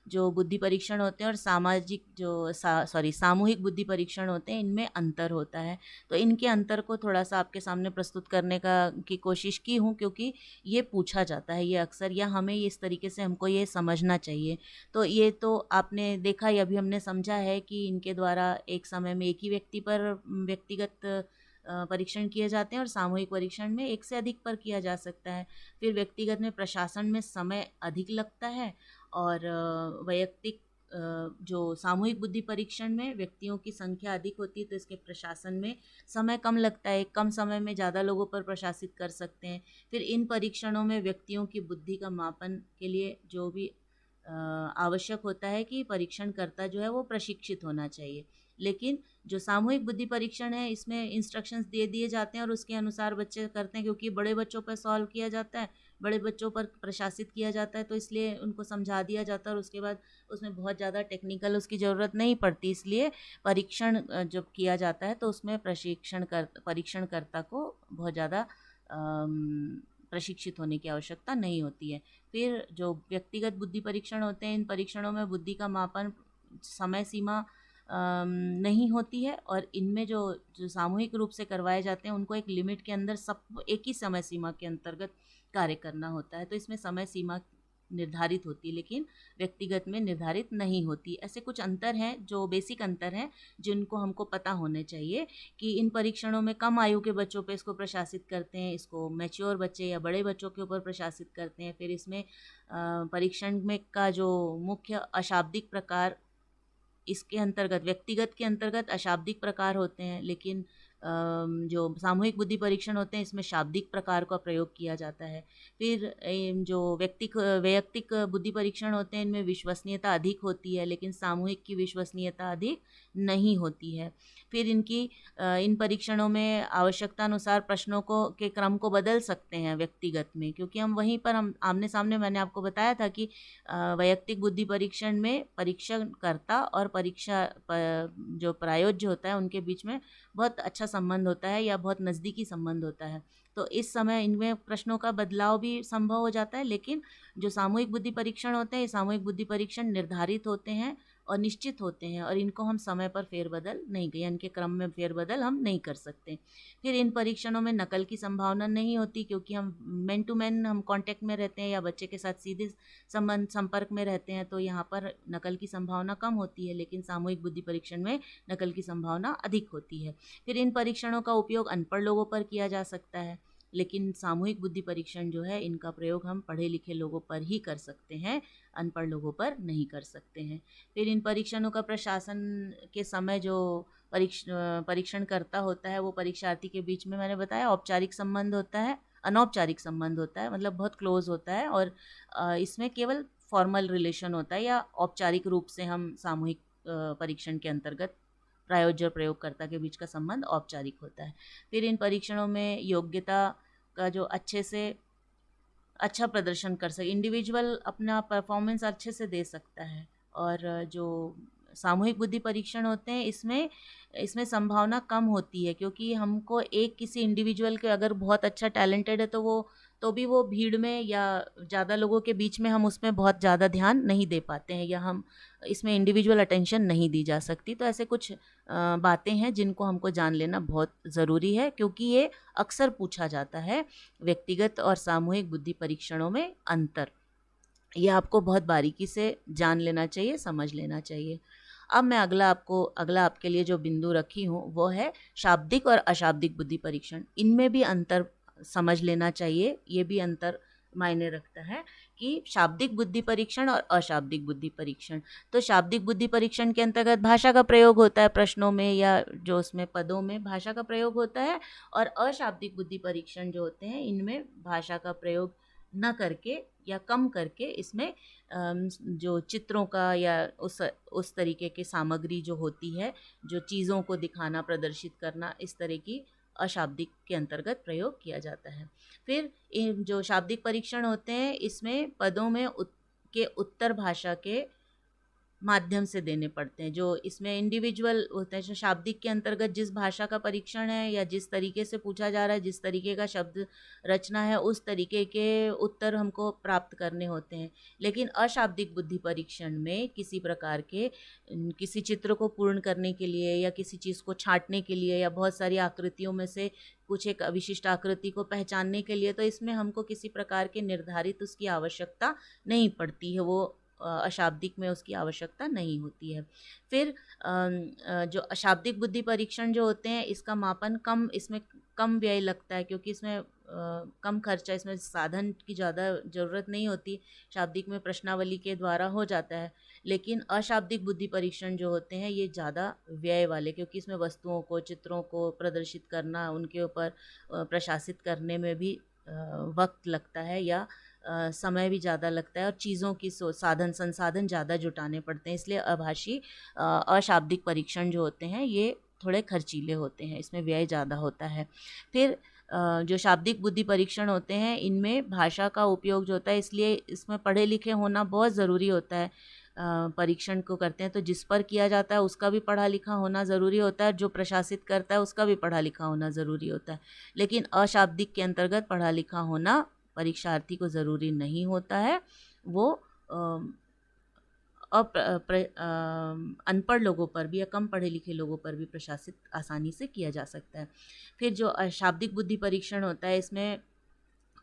Speaker 1: जो बुद्धि परीक्षण होते हैं और सामाजिक जो सामूहिक बुद्धि परीक्षण होते हैं, इनमें अंतर होता है। तो इनके अंतर को थोड़ा सा आपके सामने प्रस्तुत करने की कोशिश की हूँ, क्योंकि ये पूछा जाता है ये अक्सर, या हमें इस तरीके से हमको ये समझना चाहिए। तो ये तो आपने देखा ही, अभी हमने समझा है कि इनके द्वारा एक समय में एक ही व्यक्ति पर व्यक्तिगत परीक्षण किए जाते हैं और सामूहिक परीक्षण में एक से अधिक पर किया जा सकता है। फिर व्यक्तिगत में प्रशासन में समय अधिक लगता है, और वैयक्तिक जो सामूहिक बुद्धि परीक्षण में व्यक्तियों की संख्या अधिक होती है, तो इसके प्रशासन में समय कम लगता है, कम समय में ज़्यादा लोगों पर प्रशासित कर सकते हैं। फिर इन परीक्षणों में व्यक्तियों की बुद्धि का मापन के लिए जो भी आवश्यक होता है कि परीक्षणकर्ता जो है वो प्रशिक्षित होना चाहिए। लेकिन जो सामूहिक बुद्धि परीक्षण है, इसमें इंस्ट्रक्शंस दे दिए जाते हैं और उसके अनुसार बच्चे करते हैं, क्योंकि बड़े बच्चों पर सॉल्व किया जाता है, बड़े बच्चों पर प्रशासित किया जाता है, तो इसलिए उनको समझा दिया जाता है और उसके बाद उसमें बहुत ज़्यादा टेक्निकल उसकी ज़रूरत नहीं पड़ती। इसलिए परीक्षण जब किया जाता है तो उसमें परीक्षणकर्ता को बहुत ज़्यादा प्रशिक्षित होने की आवश्यकता नहीं होती है। फिर जो व्यक्तिगत बुद्धि परीक्षण होते हैं, इन परीक्षणों में बुद्धि का मापन समय सीमा नहीं होती है, और इनमें जो जो सामूहिक रूप से करवाए जाते हैं उनको एक लिमिट के अंदर सब एक ही समय सीमा के अंतर्गत कार्य करना होता है। तो इसमें समय सीमा निर्धारित होती है, लेकिन व्यक्तिगत में निर्धारित नहीं होती। ऐसे कुछ अंतर हैं, जो बेसिक अंतर हैं, जिनको हमको पता होने चाहिए कि इन परीक्षणों में कम आयु के बच्चों पे इसको प्रशासित करते हैं, इसको मैच्योर बच्चे या बड़े बच्चों के ऊपर प्रशासित करते हैं। फिर इसमें परीक्षण में का जो मुख्य अशाब्दिक प्रकार, इसके अंतर्गत व्यक्तिगत के अंतर्गत अशाब्दिक प्रकार होते हैं, लेकिन जो सामूहिक बुद्धि परीक्षण होते हैं इसमें शाब्दिक प्रकार का प्रयोग किया जाता है। फिर जो वैयक्तिक बुद्धि परीक्षण होते हैं, इनमें विश्वसनीयता अधिक होती है, लेकिन सामूहिक की विश्वसनीयता अधिक नहीं होती है। फिर इन परीक्षणों में आवश्यकता अनुसार प्रश्नों के क्रम को बदल सकते हैं व्यक्तिगत में, क्योंकि हम वहीं पर हम आमने सामने, मैंने आपको बताया था कि वैयक्तिक बुद्धि परीक्षण में परीक्षणकर्ता और जो प्रायोज्य होता है उनके बीच में बहुत अच्छा संबंध होता है, या बहुत नज़दीकी संबंध होता है। तो इस समय इनमें प्रश्नों का बदलाव भी संभव हो जाता है। लेकिन जो सामूहिक बुद्धि परीक्षण होते हैं, ये सामूहिक बुद्धि परीक्षण निर्धारित होते हैं और निश्चित होते हैं, और इनको हम समय पर फेरबदल नहीं, इनके क्रम में फेरबदल हम नहीं कर सकते। फिर इन परीक्षणों में नकल की संभावना नहीं होती, क्योंकि हम मैन टू मैन हम कांटेक्ट में रहते हैं या बच्चे के साथ सीधे संपर्क में रहते हैं, तो यहाँ पर नकल की संभावना कम होती है। लेकिन सामूहिक बुद्धि परीक्षण में नकल की संभावना अधिक होती है। फिर इन परीक्षणों का उपयोग अनपढ़ लोगों पर किया जा सकता है, लेकिन सामूहिक बुद्धि परीक्षण जो है, इनका प्रयोग हम पढ़े लिखे लोगों पर ही कर सकते हैं, अनपढ़ लोगों पर नहीं कर सकते हैं। फिर इन परीक्षणों का प्रशासन के समय जो परीक्षण करता होता है, वो परीक्षार्थी के बीच में, मैंने बताया, औपचारिक संबंध होता है, अनौपचारिक संबंध होता है, मतलब बहुत क्लोज होता है, और इसमें केवल फॉर्मल रिलेशन होता है, या औपचारिक रूप से हम सामूहिक परीक्षण के अंतर्गत प्रायोज्य और प्रयोगकर्ता के बीच का संबंध औपचारिक होता है। फिर इन परीक्षणों में योग्यता का जो अच्छा प्रदर्शन कर सके, इंडिविजुअल अपना परफॉर्मेंस अच्छे से दे सकता है। और जो सामूहिक बुद्धि परीक्षण होते हैं, इसमें संभावना कम होती है, क्योंकि हमको एक किसी इंडिविजुअल के अगर बहुत अच्छा टैलेंटेड है तो भी वो भीड़ में या ज़्यादा लोगों के बीच में हम उसमें बहुत ज़्यादा ध्यान नहीं दे पाते हैं, या हम इसमें इंडिविजुअल अटेंशन नहीं दी जा सकती। तो ऐसे कुछ बातें हैं जिनको हमको जान लेना बहुत ज़रूरी है, क्योंकि ये अक्सर पूछा जाता है, व्यक्तिगत और सामूहिक बुद्धि परीक्षणों में अंतर। ये आपको बहुत बारीकी से जान लेना चाहिए, समझ लेना चाहिए। अब मैं अगला आपके लिए जो बिंदु रखी हूँ वो है शाब्दिक और अशाब्दिक बुद्धि परीक्षण। इनमें भी अंतर समझ लेना चाहिए, ये भी अंतर मायने रखता है कि शाब्दिक बुद्धि परीक्षण और अशाब्दिक बुद्धि परीक्षण। तो शाब्दिक बुद्धि परीक्षण के अंतर्गत भाषा का प्रयोग होता है प्रश्नों में, या जो उसमें पदों में भाषा का प्रयोग होता है, और अशाब्दिक बुद्धि परीक्षण जो होते हैं, इनमें भाषा का प्रयोग न करके या कम करके इसमें जो चित्रों का या उस तरीके की सामग्री जो होती है, जो चीज़ों को दिखाना, प्रदर्शित करना, इस तरह की अशाब्दिक के अंतर्गत प्रयोग किया जाता है। फिर जो शाब्दिक परीक्षण होते हैं, इसमें पदों में के उत्तर भाषा के माध्यम से देने पड़ते हैं। जो इसमें इंडिविजुअल होते हैं, जो शाब्दिक के अंतर्गत जिस भाषा का परीक्षण है या जिस तरीके से पूछा जा रहा है, जिस तरीके का शब्द रचना है, उस तरीके के उत्तर हमको प्राप्त करने होते हैं। लेकिन अशाब्दिक बुद्धि परीक्षण में किसी प्रकार के किसी चित्र को पूर्ण करने के लिए या किसी चीज़ को छांटने के लिए या बहुत सारी आकृतियों में से कुछ एक विशिष्ट आकृति को पहचानने के लिए, तो इसमें हमको किसी प्रकार के निर्धारित उसकी आवश्यकता नहीं पड़ती है। वो अशाब्दिक में उसकी आवश्यकता नहीं होती है। फिर जो अशाब्दिक बुद्धि परीक्षण जो होते हैं, इसका मापन कम, इसमें कम व्यय लगता है, क्योंकि इसमें कम खर्चा, इसमें साधन की ज़्यादा ज़रूरत नहीं होती। शाब्दिक में प्रश्नावली के द्वारा हो जाता है। लेकिन अशाब्दिक बुद्धि परीक्षण जो होते हैं ये ज़्यादा व्यय वाले, क्योंकि इसमें वस्तुओं को, चित्रों को प्रदर्शित करना, उनके ऊपर प्रशासित करने में भी वक्त लगता है या समय भी ज़्यादा लगता है, और चीज़ों की साधन संसाधन ज़्यादा जुटाने पड़ते हैं। इसलिए अभाषी अशाब्दिक परीक्षण जो होते हैं ये थोड़े खर्चीले होते हैं, इसमें व्यय ज़्यादा होता है। फिर जो शाब्दिक बुद्धि परीक्षण होते हैं इनमें भाषा का उपयोग जो होता है, इसलिए इसमें पढ़े लिखे होना बहुत ज़रूरी होता है। परीक्षण को करते हैं तो जिस पर किया जाता है उसका भी पढ़ा लिखा होना ज़रूरी होता है, जो प्रशासित करता है उसका भी पढ़ा लिखा होना ज़रूरी होता है। लेकिन अशाब्दिक के अंतर्गत पढ़ा लिखा होना परीक्षार्थी को ज़रूरी नहीं होता है। वो अनपढ़ लोगों पर भी या कम पढ़े लिखे लोगों पर भी प्रशासित आसानी से किया जा सकता है। फिर जो अशाब्दिक बुद्धि परीक्षण होता है, इसमें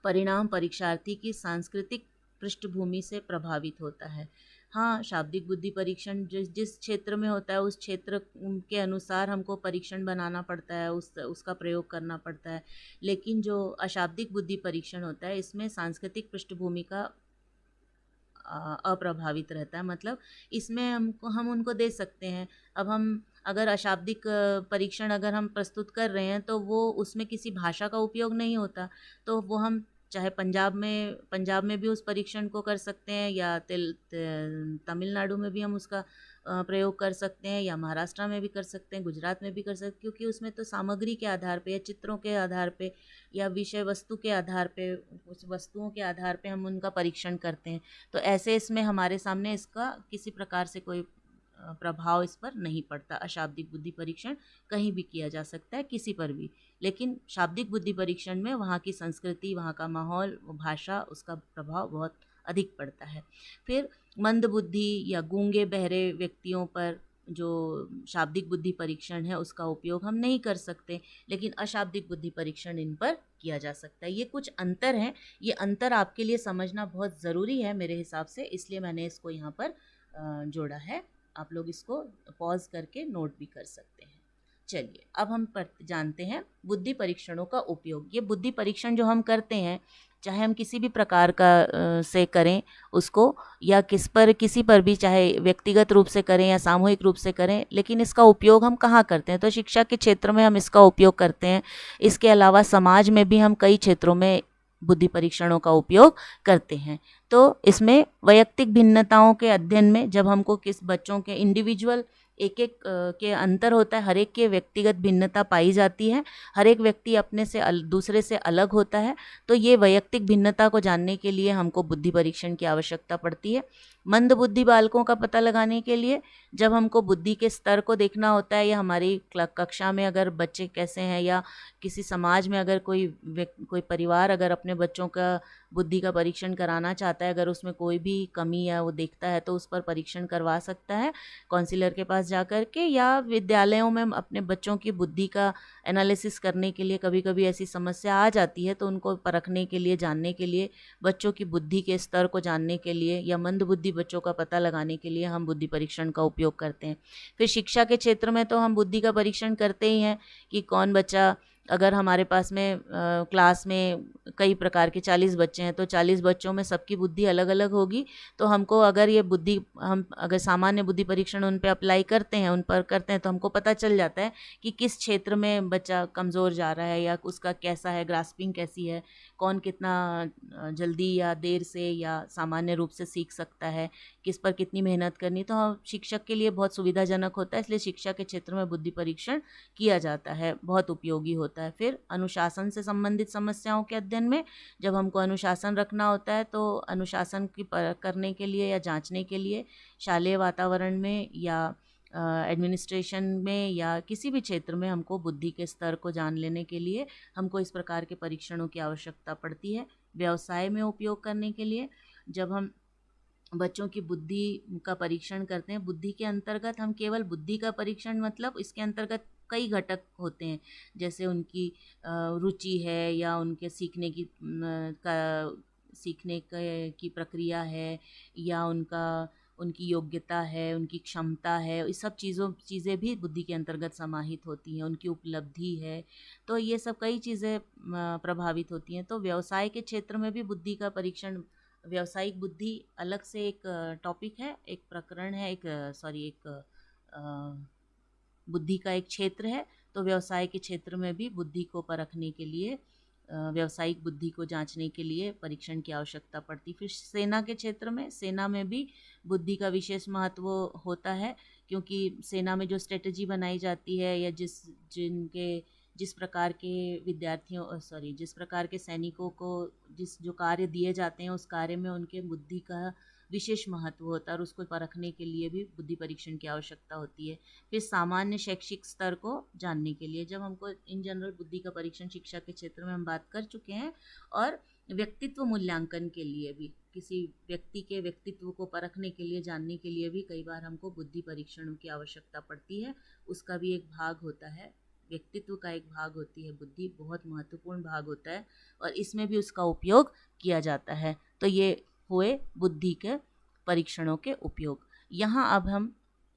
Speaker 1: परिणाम परीक्षार्थी की सांस्कृतिक पृष्ठभूमि से प्रभावित होता है। हाँ, शाब्दिक बुद्धि परीक्षण जिस जिस क्षेत्र में होता है उस क्षेत्र के अनुसार हमको परीक्षण बनाना पड़ता है, उसका प्रयोग करना पड़ता है। लेकिन जो अशाब्दिक बुद्धि परीक्षण होता है इसमें सांस्कृतिक पृष्ठभूमि का अप्रभावित रहता है। मतलब इसमें हम उनको दे सकते हैं। अब हम अगर अशाब्दिक परीक्षण अगर हम प्रस्तुत कर रहे हैं तो वो उसमें किसी भाषा का उपयोग नहीं होता, तो वो हम चाहे पंजाब में भी उस परीक्षण को कर सकते हैं, या तमिलनाडु में भी हम उसका प्रयोग कर सकते हैं, या महाराष्ट्र में भी कर सकते हैं, गुजरात में भी कर सकते हैं, क्योंकि उसमें तो सामग्री के आधार पे या चित्रों के आधार पे या विषय वस्तु के आधार पे, उस वस्तुओं के आधार पे हम उनका परीक्षण करते हैं। तो ऐसे इसमें हमारे सामने इसका किसी प्रकार से कोई प्रभाव इस पर नहीं पड़ता। अशाब्दिक बुद्धि परीक्षण कहीं भी किया जा सकता है, किसी पर भी। लेकिन शाब्दिक बुद्धि परीक्षण में वहाँ की संस्कृति, वहाँ का माहौल, भाषा, उसका प्रभाव बहुत अधिक पड़ता है। फिर मंद बुद्धि या गूंगे बहरे व्यक्तियों पर जो शाब्दिक बुद्धि परीक्षण है उसका उपयोग हम नहीं कर सकते, लेकिन अशाब्दिक बुद्धि परीक्षण इन पर किया जा सकता है। ये कुछ अंतर हैं, ये अंतर आपके लिए समझना बहुत ज़रूरी है मेरे हिसाब से, इसलिए मैंने इसको यहाँ पर जोड़ा है। आप लोग इसको पॉज करके नोट भी कर सकते हैं। चलिए अब हम जानते हैं बुद्धि परीक्षणों का उपयोग। ये बुद्धि परीक्षण जो हम करते हैं, चाहे हम किसी भी प्रकार का से करें उसको, या किसी पर भी, चाहे व्यक्तिगत रूप से करें या सामूहिक रूप से करें, लेकिन इसका उपयोग हम कहाँ करते हैं? तो शिक्षा के क्षेत्र में हम इसका उपयोग करते हैं। इसके अलावा समाज में भी हम कई क्षेत्रों में बुद्धि परीक्षणों का उपयोग करते हैं। तो इसमें वैयक्तिक भिन्नताओं के अध्ययन में जब हमको किस बच्चों के इंडिविजुअल एक के अंतर होता है, हर एक के व्यक्तिगत भिन्नता पाई जाती है, हर एक व्यक्ति अपने से दूसरे से अलग होता है, तो ये वैयक्तिक भिन्नता को जानने के लिए हमको बुद्धि परीक्षण की आवश्यकता पड़ती है। मंद बुद्धि बालकों का पता लगाने के लिए जब हमको बुद्धि के स्तर को देखना होता है, या हमारी कक्षा में अगर बच्चे कैसे हैं, या किसी समाज में अगर कोई परिवार अगर अपने बच्चों का बुद्धि का परीक्षण कराना चाहता है, अगर उसमें कोई भी कमी है वो देखता है तो उस पर परीक्षण करवा सकता है काउंसलर के पास जा कर के, या विद्यालयों में अपने बच्चों की बुद्धि का एनालिसिस करने के लिए कभी कभी ऐसी समस्या आ जाती है, तो उनको परखने के लिए, जानने के लिए, बच्चों की बुद्धि के स्तर को जानने के लिए या मंद बुद्धि बच्चों का पता लगाने के लिए हम बुद्धि परीक्षण का उपयोग करते हैं। फिर शिक्षा के क्षेत्र में तो हम बुद्धि का परीक्षण करते ही हैं कि कौन बच्चा, अगर हमारे पास में क्लास में कई प्रकार के 40 बच्चे हैं, तो 40 बच्चों में सबकी बुद्धि अलग अलग होगी, तो हमको अगर ये बुद्धि, हम अगर सामान्य बुद्धि परीक्षण उन पे अप्लाई करते हैं, उन पर करते हैं, तो हमको पता चल जाता है कि किस क्षेत्र में बच्चा कमज़ोर जा रहा है, या उसका कैसा है, ग्रास्पिंग कैसी है, कौन कितना जल्दी या देर से या सामान्य रूप से सीख सकता है, किस पर कितनी मेहनत करनी। तो शिक्षक के लिए बहुत सुविधाजनक होता है, इसलिए शिक्षा के क्षेत्र में बुद्धि परीक्षण किया जाता है, बहुत उपयोगी होता है। होता है। फिर अनुशासन से संबंधित समस्याओं के अध्ययन में जब हमको अनुशासन रखना होता है तो अनुशासन की परख करने के लिए या जांचने के लिए शालेय वातावरण में या एडमिनिस्ट्रेशन में या किसी भी क्षेत्र में हमको बुद्धि के स्तर को जान लेने के लिए हमको इस प्रकार के परीक्षणों की आवश्यकता पड़ती है। व्यवसाय में उपयोग करने के लिए जब हम बच्चों की बुद्धि का परीक्षण करते हैं, बुद्धि के अंतर्गत हम केवल बुद्धि का परीक्षण मतलब इसके अंतर्गत कई घटक होते हैं, जैसे उनकी रुचि है या उनके सीखने की प्रक्रिया है या उनकी योग्यता है, उनकी क्षमता है, इस सब चीज़ें भी बुद्धि के अंतर्गत समाहित होती हैं, उनकी उपलब्धि है, तो ये सब कई चीज़ें प्रभावित होती हैं। तो व्यवसाय के क्षेत्र में भी बुद्धि का परीक्षण, व्यावसायिक बुद्धि अलग से एक टॉपिक है, एक प्रकरण है, बुद्धि का एक क्षेत्र है। तो व्यवसाय के क्षेत्र में भी बुद्धि को परखने के लिए, व्यावसायिक बुद्धि को जांचने के लिए परीक्षण की आवश्यकता पड़ती। फिर सेना के क्षेत्र में, सेना में भी बुद्धि का विशेष महत्व होता है, क्योंकि सेना में जो स्ट्रेटजी बनाई जाती है या जिस प्रकार के सैनिकों को जो कार्य दिए जाते हैं उस कार्य में उनके बुद्धि का विशेष महत्व होता है और उसको परखने के लिए भी बुद्धि परीक्षण की आवश्यकता होती है। फिर सामान्य शैक्षिक स्तर को जानने के लिए जब हमको इन जनरल बुद्धि का परीक्षण शिक्षा के क्षेत्र में हम बात कर चुके हैं, और व्यक्तित्व मूल्यांकन के लिए भी, किसी व्यक्ति के व्यक्तित्व को परखने के लिए, जानने के लिए भी कई बार हमको बुद्धि परीक्षणों की आवश्यकता पड़ती है। उसका भी एक भाग होता है, व्यक्तित्व का एक भाग होती है बुद्धि, बहुत महत्वपूर्ण भाग होता है और इसमें भी उसका उपयोग किया जाता है। तो ये हुए बुद्धि के परीक्षणों के उपयोग। यहाँ अब हम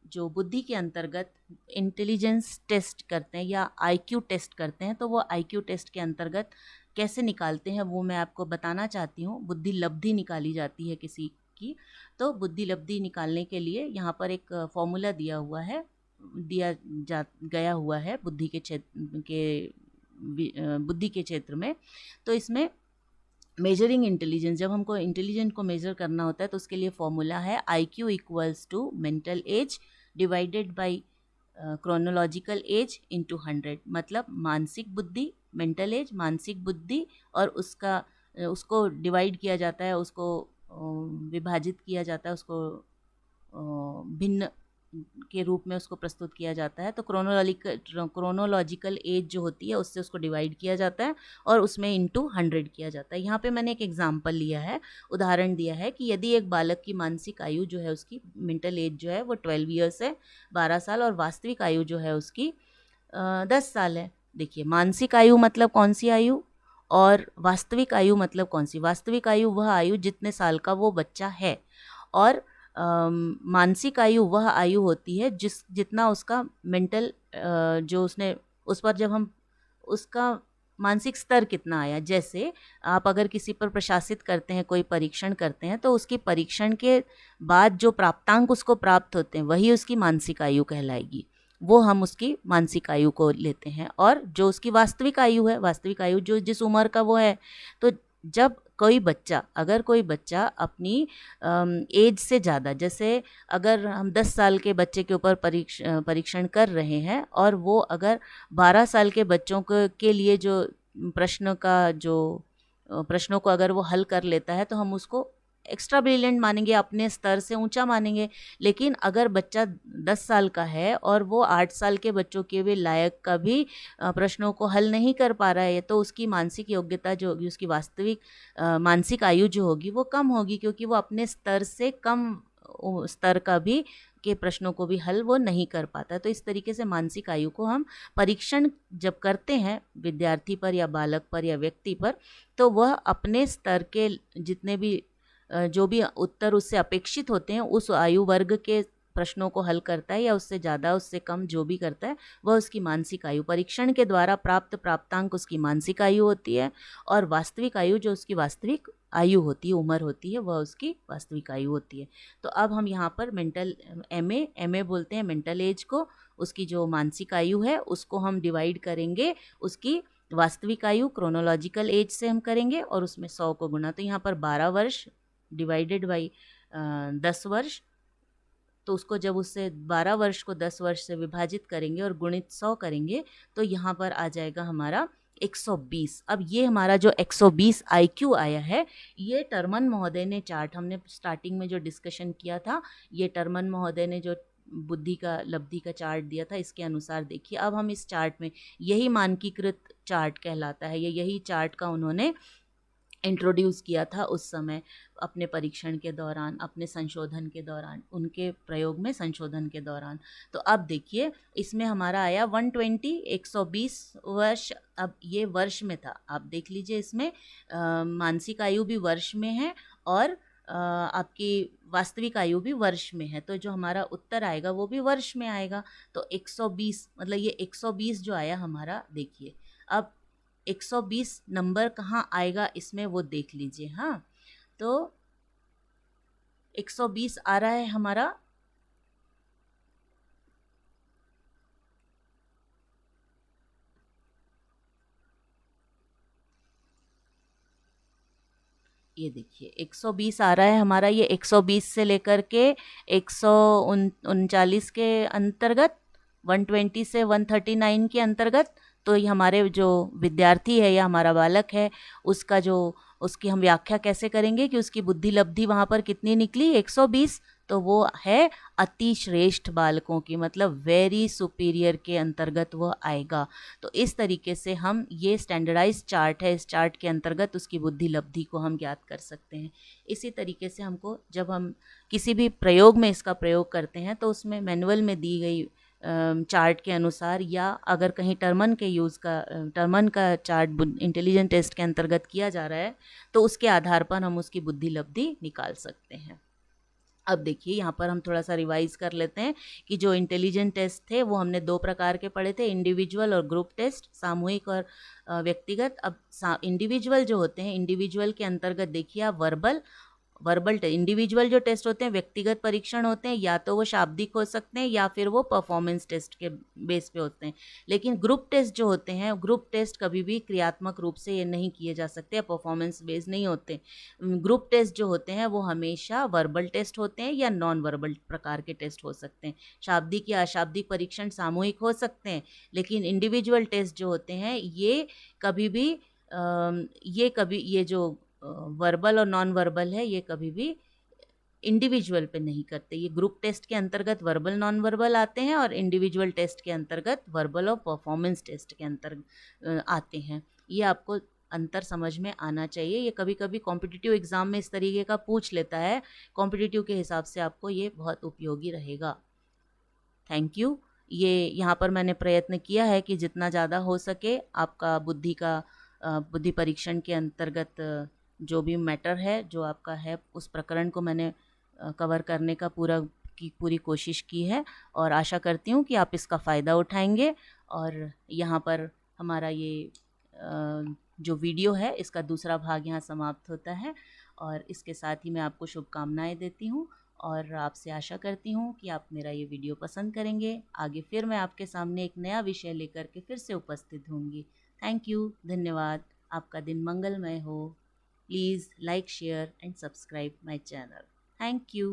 Speaker 1: जो बुद्धि के अंतर्गत इंटेलिजेंस टेस्ट करते हैं या आईक्यू टेस्ट करते हैं, तो वो आईक्यू टेस्ट के अंतर्गत कैसे निकालते हैं वो मैं आपको बताना चाहती हूँ। बुद्धि लब्धि निकाली जाती है किसी की, तो बुद्धि लब्धि निकालने के लिए यहाँ पर एक फॉर्मूला दिया गया हुआ है बुद्धि के क्षेत्र में। तो इसमें मेजरिंग इंटेलिजेंस, जब हमको इंटेलिजेंस को मेजर करना होता है तो उसके लिए फॉर्मूला है IQ equals to mental age divided by chronological age into 100। मतलब मानसिक बुद्धि, मेंटल एज मानसिक बुद्धि, और उसको डिवाइड किया जाता है, उसको विभाजित किया जाता है, उसको भिन्न के रूप में उसको प्रस्तुत किया जाता है। तो क्रोनोलॉजिकल एज जो होती है उससे उसको डिवाइड किया जाता है और उसमें इंटू 100 किया जाता है। यहाँ पे मैंने एक एग्जांपल लिया है, उदाहरण दिया है कि यदि एक बालक की मानसिक आयु जो है, उसकी मेंटल एज जो है वो 12 ईयर्स है, 12 साल, और वास्तविक आयु जो है उसकी 10 साल है। देखिए, मानसिक आयु मतलब कौन सी आयु और वास्तविक आयु मतलब कौन सी। वास्तविक आयु वह आयु जितने साल का वो बच्चा है, और मानसिक आयु वह आयु होती है जितना उसका मेंटल जो उसने उस पर जब हम उसका मानसिक स्तर कितना आया। जैसे आप अगर किसी पर प्रशासित करते हैं, कोई परीक्षण करते हैं, तो उसकी परीक्षण के बाद जो प्राप्तांक उसको प्राप्त होते हैं वही उसकी मानसिक आयु कहलाएगी, वो हम उसकी मानसिक आयु को लेते हैं। और जो उसकी वास्तविक आयु है, वास्तविक आयु जो जिस उम्र का वो है, तो जब अगर कोई बच्चा अपनी एज से ज़्यादा, जैसे अगर हम 10 साल के बच्चे के ऊपर परीक्षण कर रहे हैं और वो अगर 12 साल के बच्चों के लिए जो प्रश्नों को अगर वो हल कर लेता है तो हम उसको एक्स्ट्रा ब्रिलियंट मानेंगे, अपने स्तर से ऊंचा मानेंगे। लेकिन अगर बच्चा 10 साल का है और वो 8 साल के बच्चों के भी लायक का भी प्रश्नों को हल नहीं कर पा रहा है, तो उसकी मानसिक योग्यता जो होगी, उसकी वास्तविक मानसिक आयु जो होगी वो कम होगी, क्योंकि वो अपने स्तर से कम स्तर का भी के प्रश्नों को भी हल वो नहीं कर पाता। तो इस तरीके से मानसिक आयु को हम परीक्षण जब करते हैं विद्यार्थी पर या बालक पर या व्यक्ति पर, तो वह अपने स्तर के जितने भी जो भी उत्तर उससे अपेक्षित होते हैं उस आयु वर्ग के प्रश्नों को हल करता है, या उससे ज़्यादा उससे कम जो भी करता है वह उसकी मानसिक आयु, परीक्षण के द्वारा प्राप्त प्राप्तांक उसकी मानसिक आयु होती है, और वास्तविक आयु जो उसकी वास्तविक आयु होती है, उम्र होती है, वह उसकी वास्तविक आयु होती है। तो अब हम यहाँ पर मेंटल एमए बोलते हैं मेंटल एज को, उसकी जो मानसिक आयु है उसको हम डिवाइड करेंगे उसकी वास्तविक आयु क्रोनोलॉजिकल एज से हम करेंगे और उसमें 100 को गुना। तो यहाँ पर 12 वर्ष डिवाइडेड बाई 10 वर्ष, तो उसको जब उससे 12 वर्ष को 10 वर्ष से विभाजित करेंगे और गुणित 100 करेंगे तो यहाँ पर आ जाएगा हमारा 120। अब ये हमारा जो 120 IQ आया है, ये टर्मन महोदय ने चार्ट, हमने स्टार्टिंग में जो डिस्कशन किया था, ये टर्मन महोदय ने जो बुद्धि का लब्धि का चार्ट दिया था, इसके अनुसार देखिए अब हम इस चार्ट में, यही मानकीकृत चार्ट कहलाता है, यही चार्ट का उन्होंने इंट्रोड्यूस किया था उस समय अपने परीक्षण के दौरान, अपने संशोधन के दौरान, उनके प्रयोग में संशोधन के दौरान। तो अब देखिए इसमें हमारा आया 120, 120 वर्ष। अब ये वर्ष में था, आप देख लीजिए इसमें मानसिक आयु भी वर्ष में है और आपकी वास्तविक आयु भी वर्ष में है, तो जो हमारा उत्तर आएगा वो भी वर्ष में आएगा। तो 120 मतलब ये 120 जो आया हमारा, देखिए अब 120 नंबर कहाँ आएगा इसमें वो देख लीजिए। हाँ, तो 120 आ रहा है हमारा, ये देखिए 120 आ रहा है हमारा, ये 120 से लेकर के 139 के अंतर्गत, 120 से 139 के अंतर्गत। तो ये हमारे जो विद्यार्थी है या हमारा बालक है, उसका जो, उसकी हम व्याख्या कैसे करेंगे कि उसकी बुद्धि लब्धि वहाँ पर कितनी निकली, 120। तो वो है अति श्रेष्ठ बालकों की, मतलब वेरी सुपीरियर के अंतर्गत वो आएगा। तो इस तरीके से हम, ये स्टैंडर्डाइज चार्ट है, इस चार्ट के अंतर्गत उसकी बुद्धि लब्धि को हम ज्ञात कर सकते हैं। इसी तरीके से हमको, जब हम किसी भी प्रयोग में इसका प्रयोग करते हैं तो उसमें मैनुअल में दी गई चार्ट के अनुसार, या अगर कहीं टर्मन के यूज़ का, टर्मन का चार्ट इंटेलिजेंट टेस्ट के अंतर्गत किया जा रहा है, तो उसके आधार पर हम उसकी बुद्धि लब्धि निकाल सकते हैं। अब देखिए यहाँ पर हम थोड़ा सा रिवाइज कर लेते हैं कि जो इंटेलिजेंट टेस्ट थे वो हमने 2 प्रकार के पढ़े थे, इंडिविजुअल और ग्रुप टेस्ट, सामूहिक और व्यक्तिगत। अब इंडिविजुअल जो होते हैं, इंडिविजुअल के अंतर्गत देखिए आप वर्बल इंडिविजुअल जो टेस्ट होते हैं, व्यक्तिगत परीक्षण होते हैं, या तो वो शाब्दिक हो सकते हैं या फिर वो परफॉर्मेंस टेस्ट के बेस पे होते हैं। लेकिन ग्रुप टेस्ट जो होते हैं, ग्रुप टेस्ट कभी भी क्रियात्मक रूप से ये नहीं किए जा सकते या परफॉर्मेंस बेस्ड नहीं होते। ग्रुप टेस्ट जो होते हैं वो हमेशा वर्बल टेस्ट होते हैं या नॉन वर्बल प्रकार के टेस्ट हो सकते हैं। शाब्दिक या अशाब्दिक परीक्षण सामूहिक हो सकते हैं, लेकिन इंडिविजुअल टेस्ट जो होते हैं ये कभी भी ये जो वर्बल और नॉन वर्बल है, ये कभी भी इंडिविजुअल पे नहीं करते। ये ग्रुप टेस्ट के अंतर्गत वर्बल नॉन वर्बल आते हैं और इंडिविजुअल टेस्ट के अंतर्गत वर्बल और परफॉर्मेंस टेस्ट के अंतर्गत आते हैं। ये आपको अंतर समझ में आना चाहिए। ये कभी कभी कॉम्पिटिटिव एग्ज़ाम में इस तरीके का पूछ लेता है, कॉम्पिटिटिव के हिसाब से आपको ये बहुत उपयोगी रहेगा। Thank you. ये यहाँ पर मैंने प्रयत्न किया है कि जितना ज़्यादा हो सके आपका बुद्धि परीक्षण के अंतर्गत जो भी मैटर है, जो आपका है, उस प्रकरण को मैंने कवर करने का पूरी कोशिश की है और आशा करती हूँ कि आप इसका फ़ायदा उठाएंगे। और यहाँ पर हमारा ये जो वीडियो है इसका दूसरा भाग यहाँ समाप्त होता है और इसके साथ ही मैं आपको शुभकामनाएं देती हूँ और आपसे आशा करती हूँ कि आप मेरा ये वीडियो पसंद करेंगे। आगे फिर मैं आपके सामने एक नया विषय लेकर के फिर से उपस्थित होंगी। थैंक यू, धन्यवाद। आपका दिन मंगलमय हो। Please like, share and subscribe my channel. Thank you.